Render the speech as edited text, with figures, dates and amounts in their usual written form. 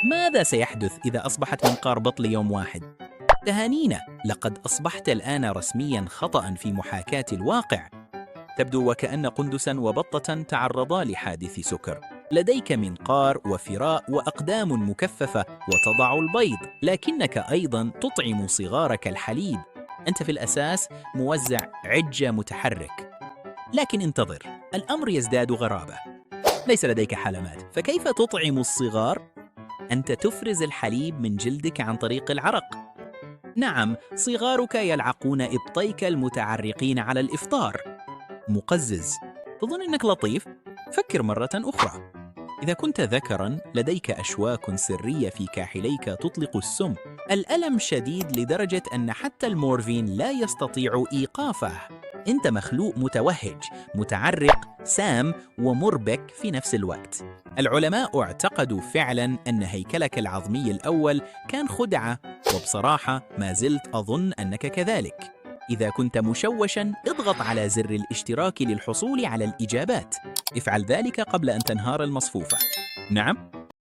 ماذا سيحدث إذا أصبحت منقار بطل يوم واحد؟ تهانينا، لقد أصبحت الآن رسمياً خطأ في محاكاة الواقع. تبدو وكأن قندساً وبطة تعرضا لحادث سكر. لديك منقار وفراء وأقدام مكثفة وتضع البيض، لكنك أيضاً تطعم صغارك الحليب. أنت في الأساس موزع عجة متحرك. لكن انتظر، الأمر يزداد غرابة. ليس لديك حلمات، فكيف تطعم الصغار؟ أنت تفرز الحليب من جلدك عن طريق العرق. نعم، صغارك يلعقون إبطيك المتعرقين على الإفطار. مقزز. تظن أنك لطيف؟ فكر مرة أخرى. إذا كنت ذكراً لديك أشواك سرية في كاحليك تطلق السم. الألم شديد لدرجة أن حتى المورفين لا يستطيع إيقافه. أنت مخلوق متوهج، متعرق، سام ومربك في نفس الوقت. العلماء اعتقدوا فعلاً أن هيكلك العظمي الأول كان خدعة، وبصراحة ما زلت أظن أنك كذلك. إذا كنت مشوشاً، اضغط على زر الاشتراك للحصول على الإجابات. افعل ذلك قبل أن تنهار المصفوفة. نعم؟